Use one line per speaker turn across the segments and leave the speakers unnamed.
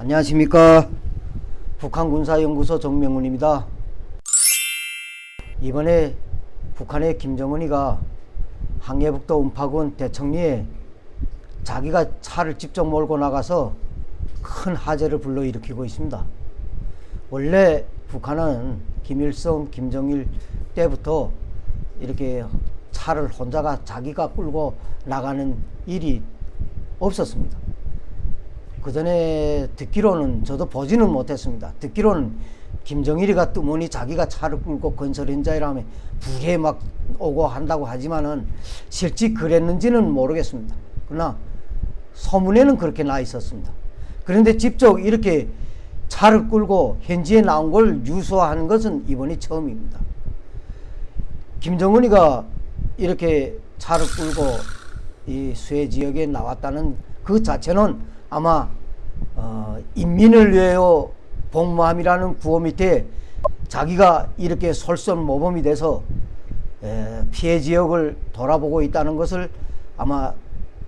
안녕하십니까. 북한군사연구소 정명훈입니다. 이번에 북한의 김정은이가 항해북도 음파군 대청리에 자기가 차를 직접 몰고 나가서 큰 화재를 불러일으키고 있습니다. 원래 북한은 김일성, 김정일 때부터 이렇게 차를 혼자가 자기가 끌고 나가는 일이 없었습니다. 그 전에 듣기로는, 저도 보지는 못했습니다. 듣기로는 김정일이가 뜨문이 자기가 차를 끌고 건설 현장이라면 북에 막 오고 한다고 하지만은 실제 그랬는지는 모르겠습니다. 그러나 소문에는 그렇게 나 있었습니다. 그런데 직접 이렇게 차를 끌고 현지에 나온 걸 유서하는 것은 이번이 처음입니다. 김정은이가 이렇게 차를 끌고 이 수해 지역에 나왔다는 그 자체는 아마 인민을 위하여 복무함이라는 구호 밑에 자기가 이렇게 솔선모범이 돼서 피해 지역을 돌아보고 있다는 것을 아마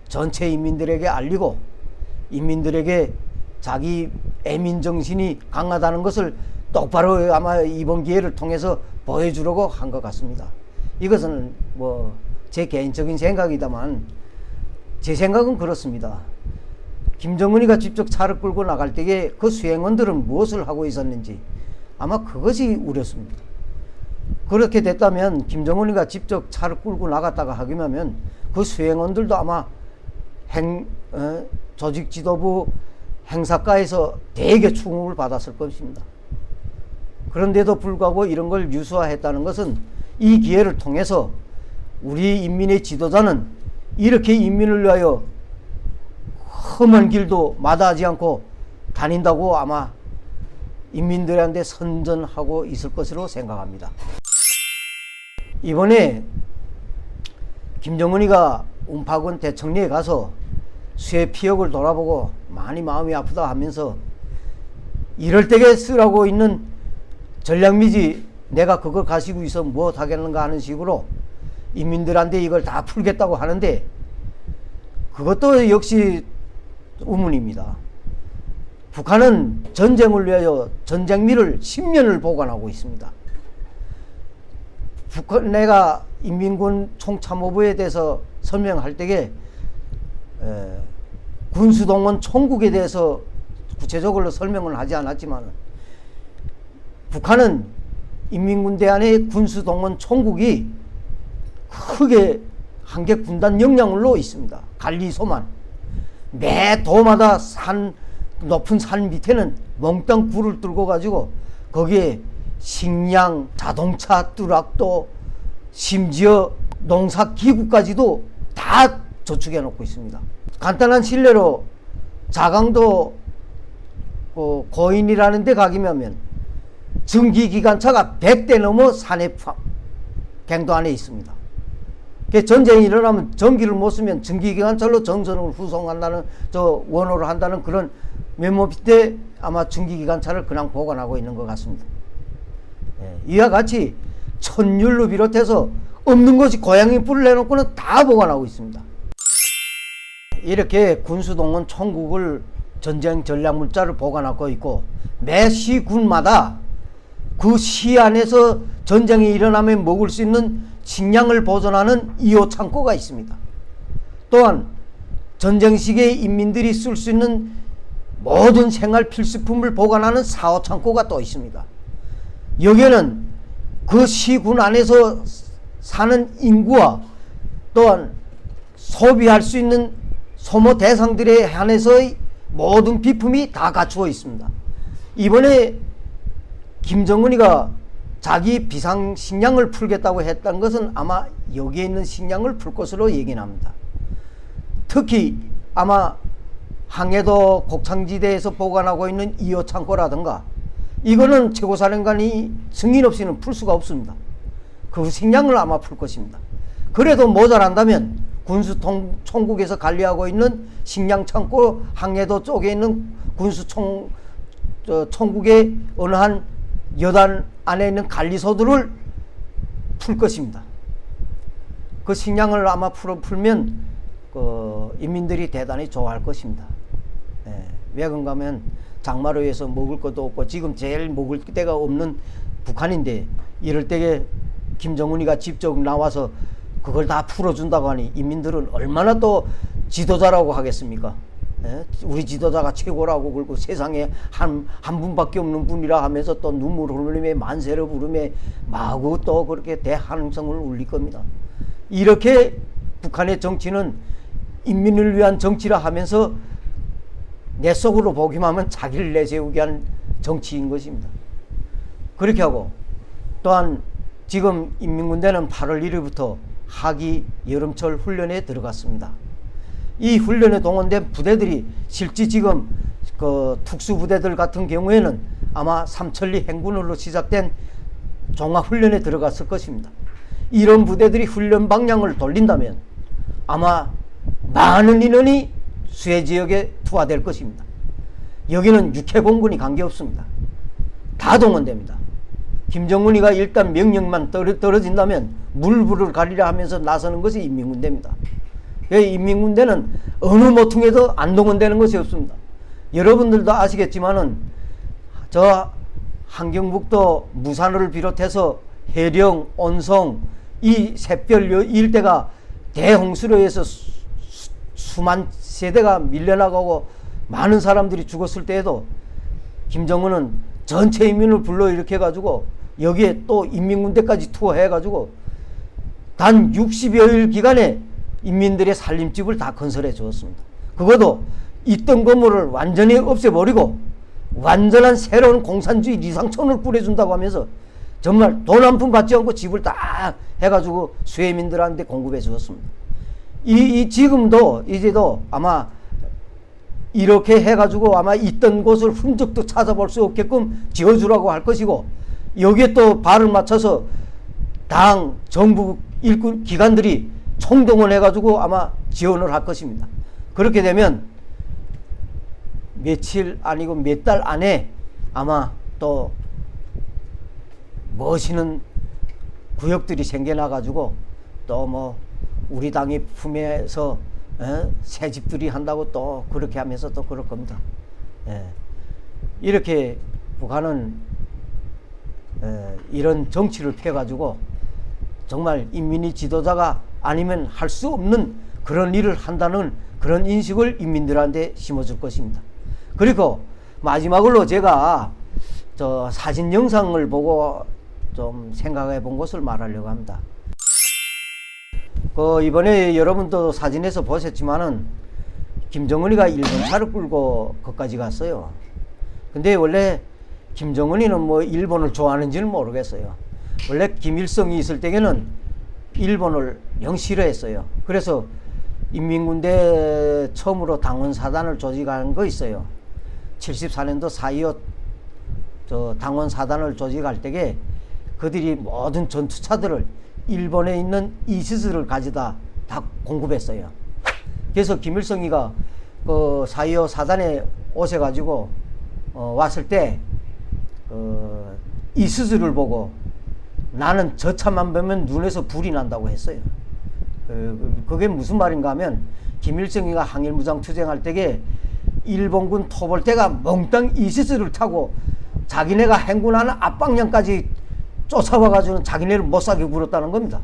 전체 인민들에게 알리고, 인민들에게 자기 애민정신이 강하다는 것을 똑바로 아마 이번 기회를 통해서 보여주려고 한 것 같습니다. 이것은 뭐 제 개인적인 생각이다만 제 생각은 그렇습니다. 김정은이가 직접 차를 끌고 나갈 때에 그 수행원들은 무엇을 하고 있었는지 아마 그것이 우려습니다. 그렇게 됐다면 김정은이가 직접 차를 끌고 나갔다가 하기면 그 수행원들도 아마 조직 지도부 행사과에서 대개 추궁을 받았을 것입니다. 그런데도 불구하고 이런 걸 유수화했다는 것은 이 기회를 통해서 우리 인민의 지도자는 이렇게 인민을 위하여 험한 길도 마다하지 않고 다닌다고 아마 인민들한테 선전하고 있을 것으로 생각합니다. 이번에 김정은이가 음파군 대청리에 가서 수해 피역을 돌아보고 많이 마음이 아프다 하면서 이럴 때에 쓰라고 있는 전략미지 내가 그걸 가지고 있어 무엇 하겠는가 하는 식으로 인민들한테 이걸 다 풀겠다고 하는데 그것도 역시 의문입니다. 북한은 전쟁을 위하여 전쟁미를 10년을 보관하고 있습니다. 내가 인민군 총참모부에 대해서 설명할 때에 군수동원 총국에 대해서 구체적으로 설명을 하지 않았지만 북한은 인민군대 안의 군수동원 총국이 크게 한 개 군단 역량으로 있습니다. 관리소만. 매 도마다 높은 산 밑에는 몽땅 굴을 뚫고 가지고 거기에 식량, 자동차, 뚜락도, 심지어 농사기구까지도 다 저축해 놓고 있습니다. 간단한 실례로 자강도 고인이라는 데 가기면 전기기관차가 100대 넘어 산해 갱도 안에 있습니다. 전쟁이 일어나면 전기를 못 쓰면 전기기관차로 정선을 후송한다는, 원호를 한다는 그런 메모 밑에 아마 전기기관차를 그냥 보관하고 있는 것 같습니다. 이와 같이 천율로 비롯해서 없는 것이 고양이 뿔을 내놓고는 다 보관하고 있습니다. 이렇게 군수동원 총국을 전쟁 전략물자를 보관하고 있고 매 시군마다 그 시 안에서 전쟁이 일어나면 먹을 수 있는 식량을 보존하는 2호 창고가 있습니다. 또한 전쟁 시기에 인민들이 쓸 수 있는 모든 생활 필수품을 보관하는 4호 창고가 또 있습니다. 여기에는 그 시군 안에서 사는 인구와 또한 소비할 수 있는 소모 대상들에 한해서의 모든 비품이 다 갖추어 있습니다. 이번에 김정은이가 자기 비상 식량을 풀겠다고 했던 것은 아마 여기에 있는 식량을 풀 것으로 얘기는 합니다. 특히 아마 항해도 곡창지대에서 보관하고 있는 2호 창고라든가 이거는 최고사령관이 승인 없이는 풀 수가 없습니다. 그 식량을 아마 풀 것입니다. 그래도 모자란다면 군수총국에서 관리하고 있는 식량 창고 항해도 쪽에 있는 군수총국의 어느 한 여단 안에 있는 관리소들을 풀 것입니다. 그 식량을 아마 풀면 인민들이 대단히 좋아할 것입니다. 예. 왜 그런가 하면 장마루에서 먹을 것도 없고 지금 제일 먹을 데가 없는 북한인데 이럴 때에 김정은이가 직접 나와서 그걸 다 풀어준다고 하니 인민들은 얼마나 또 지도자라고 하겠습니까? 예? 우리 지도자가 최고라고 그러고 세상에 한 분밖에 없는 분이라 하면서 또 눈물 흘리며 만세를 부르며 마구 또 그렇게 대한성을 울릴 겁니다. 이렇게 북한의 정치는 인민을 위한 정치라 하면서 내 속으로 보기만 하면 자기를 내세우게 한 정치인 것입니다. 그렇게 하고 또한 지금 인민군대는 8월 1일부터 하기 여름철 훈련에 들어갔습니다. 이 훈련에 동원된 부대들이 실제 지금 그 특수부대들 같은 경우에는 아마 삼천리 행군으로 시작된 종합훈련에 들어갔을 것입니다. 이런 부대들이 훈련 방향을 돌린다면 아마 많은 인원이 수해지역에 투하될 것입니다. 여기는 육해공군이 관계없습니다. 다 동원됩니다. 김정은이가 일단 명령만 떨어진다면 물불을 가리라 하면서 나서는 것이 인민군대입니다. 인민군대는 어느 모퉁에도 안 동원되는 것이 없습니다. 여러분들도 아시겠지만은 저 함경북도 무산을 비롯해서 해령, 온성 이 샛별 일대가 대홍수로 해서 수만 세대가 밀려나가고 많은 사람들이 죽었을 때에도 김정은은 전체 인민을 불러일으켜 가지고 여기에 또 인민군대까지 투하해 가지고 단 60여일 기간에 인민들의 살림집을 다 건설해 주었습니다. 그것도 있던 건물을 완전히 없애버리고 완전한 새로운 공산주의 리상촌을 꾸려준다고 하면서 정말 돈 한 푼 받지 않고 집을 딱 해가지고 수해민들한테 공급해 주었습니다. 지금도 이제도 아마 이렇게 해가지고 아마 있던 곳을 흔적도 찾아볼 수 없게끔 지어주라고 할 것이고 여기에 또 발을 맞춰서 당, 정부 일꾼 기관들이 총동원해가지고 아마 지원을 할 것입니다. 그렇게 되면 며칠 아니고 몇 달 안에 아마 또 멋있는 구역들이 생겨나가지고 또 뭐 우리 당이 품에서 새 집들이 한다고 또 그렇게 하면서 또 그럴 겁니다. 예. 이렇게 북한은 이런 정치를 펴가지고 정말 인민이 지도자가 아니면 할 수 없는 그런 일을 한다는 그런 인식을 인민들한테 심어줄 것입니다. 그리고 마지막으로 제가 저 사진 영상을 보고 좀 생각해 본 것을 말하려고 합니다. 이번에 여러분도 사진에서 보셨지만은 김정은이가 일본 차를 끌고 거기까지 갔어요. 근데 원래 김정은이는 뭐 일본을 좋아하는지는 모르겠어요. 원래 김일성이 있을 때에는 일본을 영 싫어했어요. 그래서 인민군대 처음으로 당원사단을 조직한 거 있어요. 74년도 4.25 저 당원사단을 조직할 때에 그들이 모든 전투차들을 일본에 있는 이시스를 가져다 다 공급했어요. 그래서 김일성이가 그 4.25 사단에 오셔가지고 왔을 때 이시스를 보고 나는 저 차만 보면 눈에서 불이 난다고 했어요. 그게 무슨 말인가 하면 김일성이가 항일무장 투쟁할 때에 일본군 토벌대가 몽땅 이시스를 타고 자기네가 행군하는 앞방향까지 쫓아와가지고 자기네를 못살게 굴었다는 겁니다.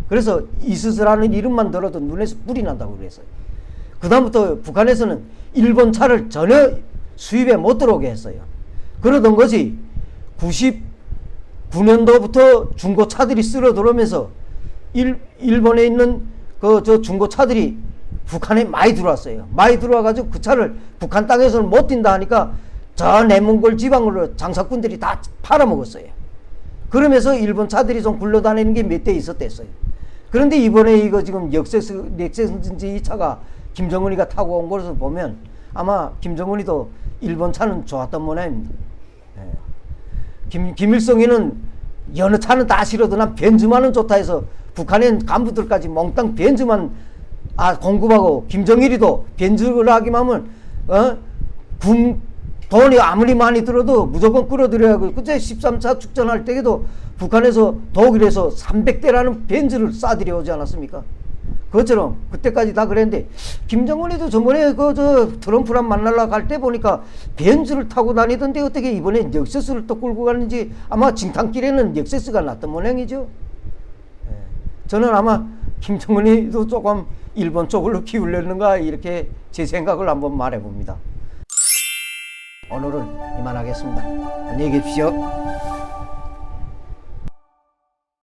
그래서 이시스라는 이름만 들어도 눈에서 불이 난다고 그랬어요. 그 다음부터 북한에서는 일본 차를 전혀 수입에 못 들어오게 했어요. 그러던 것이 99년도부터 중고차들이 쓸어 들어오면서 일본에 있는 저 중고차들이 북한에 많이 들어왔어요. 많이 들어와가지고 그 차를 북한 땅에서는 못 뛴다 하니까 저 내몽골 지방으로 장사꾼들이 다 팔아먹었어요. 그러면서 일본 차들이 좀 굴러다니는 게 몇 대 있었댔어요. 그런데 이번에 이거 지금 넥센지 이 차가 김정은이가 타고 온 것을 보면 아마 김정은이도 일본 차는 좋았던 모양입니다. 김일성이는 여느 차는 다 싫어도 난 벤츠만은 좋다 해서 북한의 간부들까지 몽땅 벤츠만 공급하고 김정일이도 벤츠를 하기만 하면 돈이 아무리 많이 들어도 무조건 끌어들여야 하고 그때 13차 축전할 때에도 북한에서 독일에서 300대라는 벤츠를 쏴들여 오지 않았습니까? 그것처럼 그때까지 다 그랬는데 김정은이도 저번에 그 저 트럼프랑 만나러 갈 때 보니까 벤츠를 타고 다니던데 어떻게 이번에 넥서스를 또 끌고 가는지 아마 진탕길에는 넥서스가 났던 모양이죠. 예. 저는 아마 김정은이도 조금 일본 쪽으로 기울였는가 이렇게 제 생각을 한번 말해봅니다. 오늘은 이만하겠습니다. 안녕히 계십시오.